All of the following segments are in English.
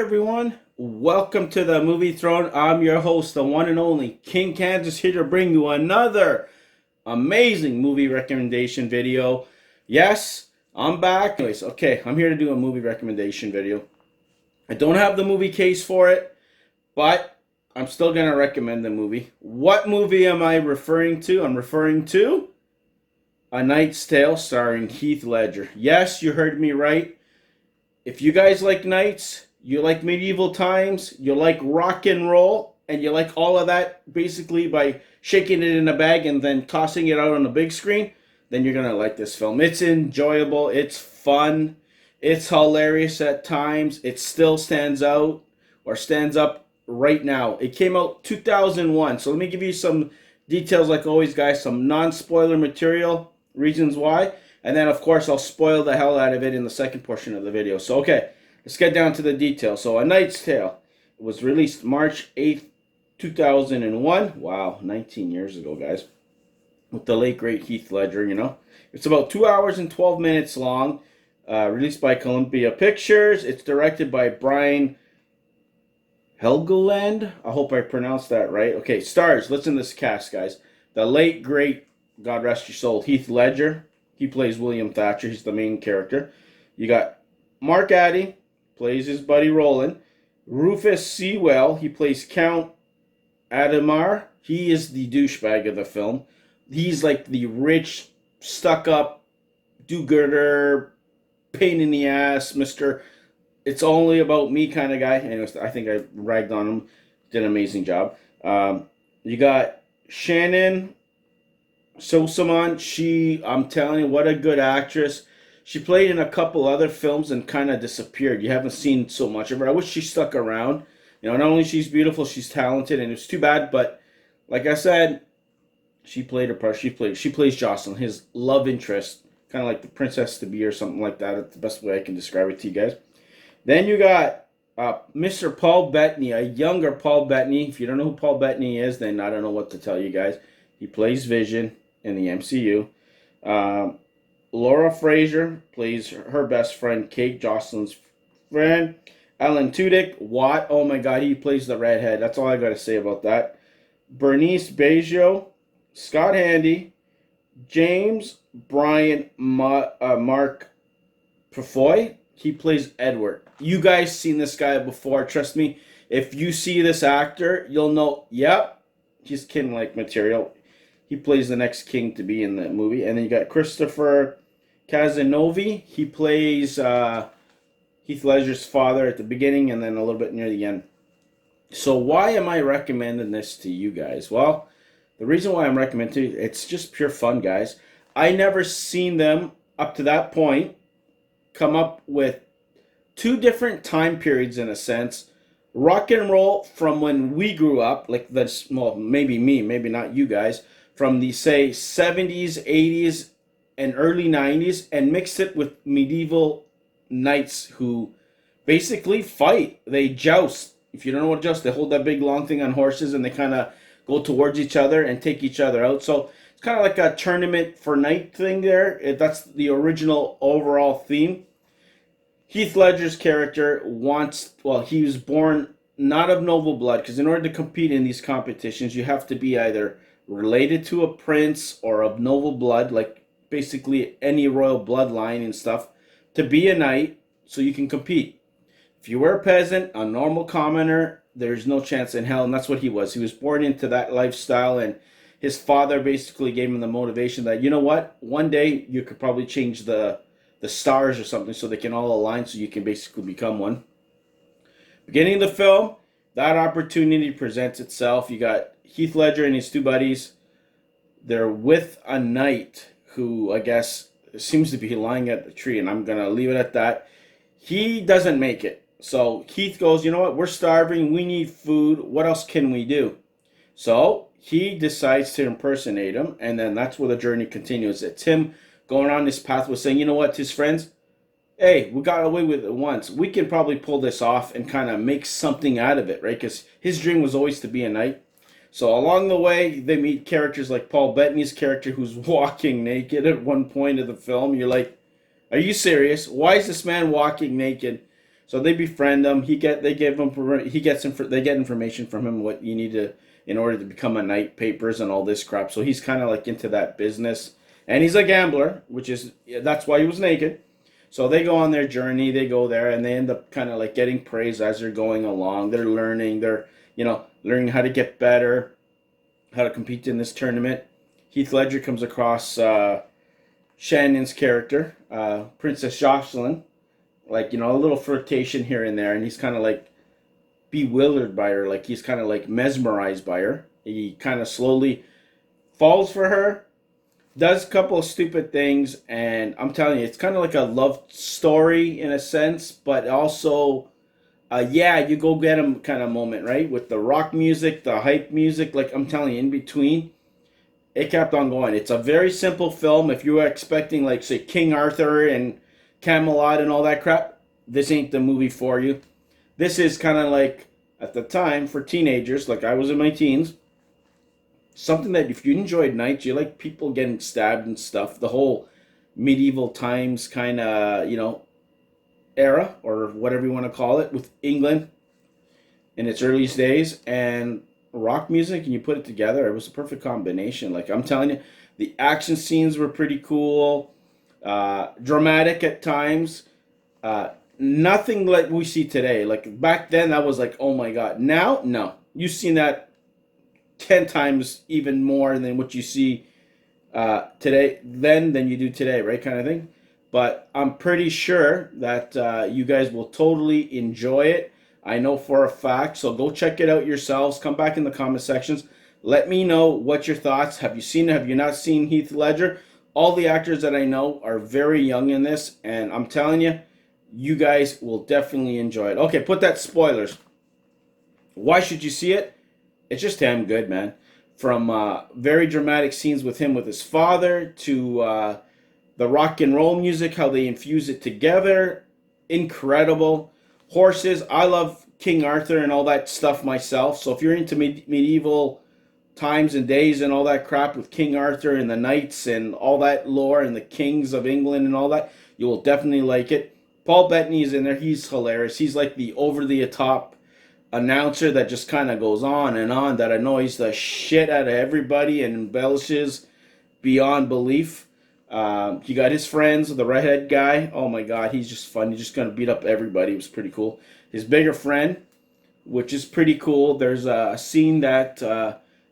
everyone. Welcome to the Movie Throne. I'm your host, the one and only King Kansas, here to bring you another amazing movie recommendation video. Yes, I'm back. Anyways, okay, I'm here to do a movie recommendation video. I don't have the movie case for it, but I'm still going to recommend the movie. What movie am I referring to? I'm referring to A Knight's Tale starring Heath Ledger. Yes, you heard me right. If you guys like knights, you like medieval times, you like rock and roll, and you like all of that basically by shaking it in a bag and then tossing it out on the big screen, then you're going to like this film. It's enjoyable, it's fun, it's hilarious at times, it still stands out or stands up right now. It came out 2001, so let me give you some details like always, guys, some non-spoiler material, reasons why. And then, of course, I'll spoil the hell out of it in the second portion of the video. So, okay, let's get down to the details. So, A Knight's Tale was released March 8th, 2001. Wow, 19 years ago, guys. With the late, great Heath Ledger, you know. It's about 2 hours and 12 minutes long. Released by Columbia Pictures. It's directed by Brian Helgeland. I hope I pronounced that right. Okay, stars. Listen to this cast, guys. The late, great, God rest your soul, Heath Ledger. He plays William Thatcher. He's the main character. You got Mark Addy, plays his buddy Roland. Rufus Sewell, he plays Count Adamar. He is the douchebag of the film. He's like the rich, stuck-up, do-gooder, pain in the ass, Mr. It's only about me kind of guy. Anyways, I think I ragged on him. Did an amazing job. You got Shannyn. Sossamon, I'm telling you, what a good actress. She played in a couple other films and kind of disappeared. You haven't seen so much of her. I wish she stuck around. You know, not only she's beautiful, she's talented, and it's too bad, but like I said, she played her part. She plays Jocelyn, his love interest, kind of like the princess to be or something like that. That's the best way I can describe it to you guys. Then you got Mr. Paul Bettany, a younger Paul Bettany. If you don't know who Paul Bettany is, then I don't know what to tell you guys. He plays Vision in the MCU. Laura Fraser plays her best friend, Kate, Jocelyn's friend. Alan Tudyk, Watt, oh my god, he plays the redhead. That's all I got to say about that. Berenice, Bejo, Scott Handy, James, Brian, Mark Purefoy, he plays Edward. You guys seen this guy before, trust me. If you see this actor, you'll know, yep, he's king-like material. He plays the next king to be in the movie. And then you got Christopher Cazenove. He plays Heath Ledger's father at the beginning and then a little bit near the end. So why am I recommending this to you guys? Well, the reason why I'm recommending it, it's just pure fun, guys. I never seen them up to that point come up with two different time periods in a sense. Rock and roll from when we grew up, like this, well, maybe me, maybe not you guys, from the, say, 70s, 80s, and early 90s, and mix it with medieval knights who basically fight. They joust. If you don't know what joust, they hold that big long thing on horses, and they kind of go towards each other and take each other out. So it's kind of like a tournament for knight thing there. That's the original overall theme. Heath Ledger's character he was born not of noble blood, because in order to compete in these competitions, you have to be either related to a prince or of noble blood, like basically any royal bloodline and stuff, to be a knight so you can compete. If you were a peasant, a normal commoner, there's no chance in hell, and that's what he was. He was born into that lifestyle, and his father basically gave him the motivation that, you know what, one day you could probably change the stars or something so they can all align so you can basically become one. Beginning of the film, that opportunity presents itself. You got Heath Ledger and his two buddies. They're with a knight who, I guess, seems to be lying at the tree, and I'm going to leave it at that. He doesn't make it. So Heath goes, you know what, we're starving, we need food, what else can we do? So he decides to impersonate him, and then that's where the journey continues. It's him going on this path with saying, you know what, to his friends, hey, we got away with it once. We can probably pull this off and kind of make something out of it, right? Because his dream was always to be a knight. So along the way, they meet characters like Paul Bettany's character, who's walking naked at one point of the film. You're like, are you serious? Why is this man walking naked? So they befriend him. They get they get information from him what you need to in order to become a knight, papers and all this crap. So he's kind of like into that business, and he's a gambler, which is that's why he was naked. So they go on their journey. They go there, and they end up kind of like getting praise as they're going along. They're learning. They're learning how to get better, how to compete in this tournament. Heath Ledger comes across Shannyn's character, Princess Jocelyn, like a little flirtation here and there, and he's kind of like bewildered by her, like he's kind of like mesmerized by her. He kind of slowly falls for her, does a couple of stupid things, and I'm telling you, it's kind of like a love story in a sense, but also, yeah, you go get him kind of moment, right? With the rock music, the hype music, like I'm telling you, in between, it kept on going. It's a very simple film. If you were expecting, like, say, King Arthur and Camelot and all that crap, this ain't the movie for you. This is kind of like, at the time, for teenagers, like I was in my teens, something that if you enjoyed knights, you like people getting stabbed and stuff, the whole medieval times kind of, era, or whatever you want to call it, with England in its earliest days, and rock music, and you put it together, it was a perfect combination. Like I'm telling you, the action scenes were pretty cool, dramatic at times, nothing like we see today. Like back then, that was like, oh my god. Now, no, you've seen that 10 times even more than what you see today than you do today, right? Kind of thing. But I'm pretty sure that you guys will totally enjoy it. I know for a fact. So go check it out yourselves. Come back in the comment sections. Let me know what your thoughts. Have you seen it? Have you not seen Heath Ledger? All the actors that I know are very young in this, and I'm telling you, you guys will definitely enjoy it. Okay, put that spoilers. Why should you see it? It's just damn good, man. From very dramatic scenes with him with his father to the rock and roll music, how they infuse it together. Incredible. Horses. I love King Arthur and all that stuff myself. So if you're into medieval times and days and all that crap with King Arthur and the knights and all that lore and the kings of England and all that, you will definitely like it. Paul Bettany is in there. He's hilarious. He's like the over-the-top announcer that just kind of goes on and on, that annoys the shit out of everybody and embellishes beyond belief. You got his friends, the redhead guy. Oh my god, he's just fun. He's just gonna beat up everybody. It was pretty cool. His bigger friend, which is pretty cool. There's a scene that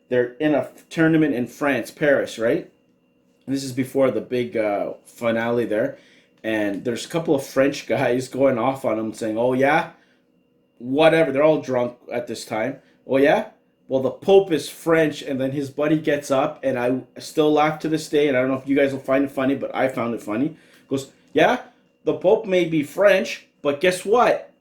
they're in a tournament in France, Paris, right? This is before the big finale there, and there's a couple of French guys going off on him, saying, "Oh yeah, whatever." They're all drunk at this time. "Oh yeah, well, the Pope is French," and then his buddy gets up, and I still laugh to this day, and I don't know if you guys will find it funny, but I found it funny. Goes, "Yeah, the Pope may be French, but guess what?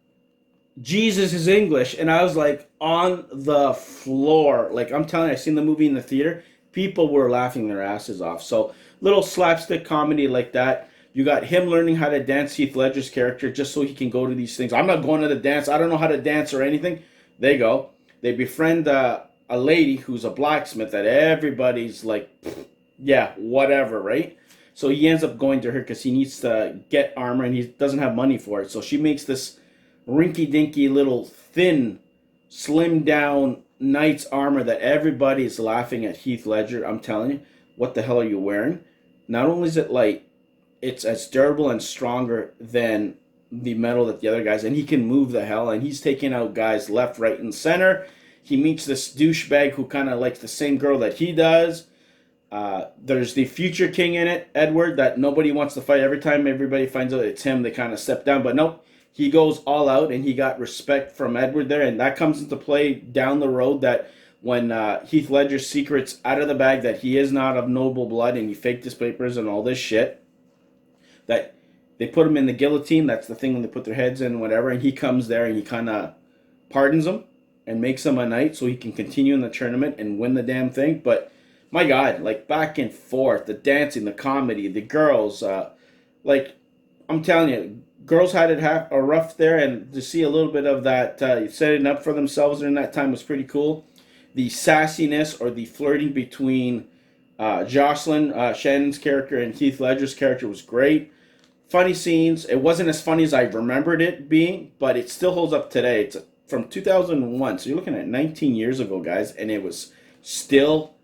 Jesus is English." And I was like on the floor. Like I'm telling you, I seen the movie in the theater. People were laughing their asses off. So little slapstick comedy like that. You got him learning how to dance, Heath Ledger's character, just so he can go to these things. I'm not going to the dance. I don't know how to dance or anything. They go. They befriend a lady who's a blacksmith that everybody's like, yeah, whatever, right? So he ends up going to her because he needs to get armor and he doesn't have money for it. So she makes this rinky-dinky little thin, slimmed down knight's armor that everybody is laughing at Heath Ledger. I'm telling you, what the hell are you wearing? Not only is it light, it's as durable and stronger than the metal that the other guys, and he can move the hell, and he's taking out guys left, right, and center. He meets this douchebag who kind of likes the same girl that he does. There's the future king in it, Edward, that nobody wants to fight. Every time everybody finds out it's him, they kind of step down, but nope. He goes all out, and he got respect from Edward there, and that comes into play down the road that when Heath Ledger's secrets out of the bag that he is not of noble blood, and he faked his papers and all this shit, that they put him in the guillotine. That's the thing when they put their heads in, whatever, and he comes there, and he kind of pardons him and makes him a knight so he can continue in the tournament and win the damn thing. But my God, like back and forth, the dancing, the comedy, the girls, like I'm telling you, girls had it rough there, and to see a little bit of that setting up for themselves during that time was pretty cool. The sassiness or the flirting between Jocelyn, Shannon's character, and Heath Ledger's character was great. Funny scenes. It wasn't as funny as I remembered it being, but it still holds up today. It's from 2001, so you're looking at 19 years ago, guys, and it was still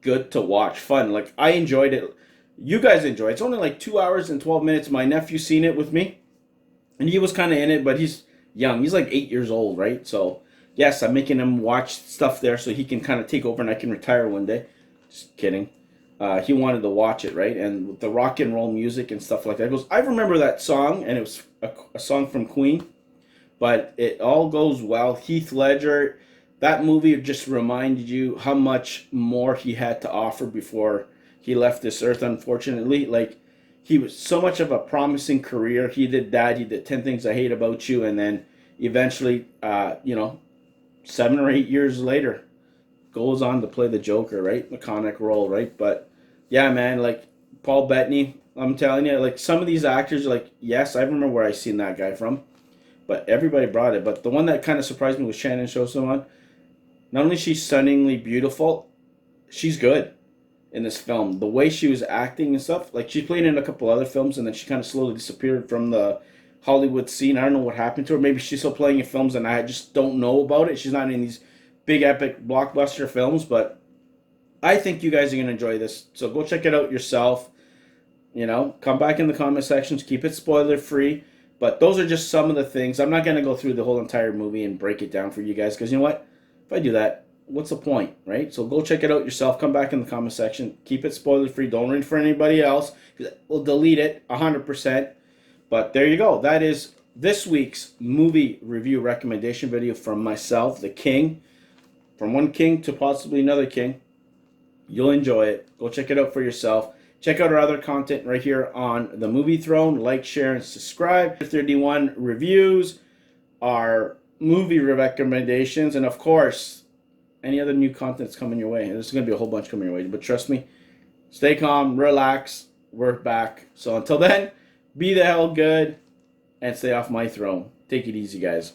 good to watch. Fun. Like, I enjoyed it. You guys enjoy it. It's only like 2 hours and 12 minutes. My nephew seen it with me, and he was kind of in it, but he's young. He's like 8 years old, right? So, yes, I'm making him watch stuff there so he can kind of take over and I can retire one day. Just kidding. He wanted to watch it, right? And with the rock and roll music and stuff like that. He goes, I remember that song, and it was a song from Queen, but it all goes well. Heath Ledger, that movie just reminded you how much more he had to offer before he left this earth, unfortunately. Like, he was so much of a promising career. He did that. He did 10 Things I Hate About You, and then eventually, 7 or 8 years later, goes on to play the Joker, right? Iconic role, right? But yeah, man, like Paul Bettany, I'm telling you, like some of these actors, like, yes, I remember where I seen that guy from, but everybody brought it. But the one that kind of surprised me was Shannyn Sossamon. Not only is she stunningly beautiful, she's good in this film. The way she was acting and stuff, like she played in a couple other films and then she kind of slowly disappeared from the Hollywood scene. I don't know what happened to her. Maybe she's still playing in films and I just don't know about it. She's not in these big epic blockbuster films, but I think you guys are going to enjoy this. So go check it out yourself. Come back in the comment sections. Keep it spoiler free. But those are just some of the things. I'm not going to go through the whole entire movie and break it down for you guys because you know what? If I do that, what's the point, right? So go check it out yourself. Come back in the comment section. Keep it spoiler free. Don't read for anybody else. We'll delete it 100%. But there you go. That is this week's movie review recommendation video from myself, the King. From one king to possibly another king. You'll enjoy it. Go check it out for yourself. Check out our other content right here on the Movie Throne. Like, share, and subscribe. 31 reviews, our movie recommendations, and of course, any other new content that's coming your way. And there's going to be a whole bunch coming your way. But trust me, stay calm, relax. We're back. So until then, be the hell good and stay off my throne. Take it easy, guys.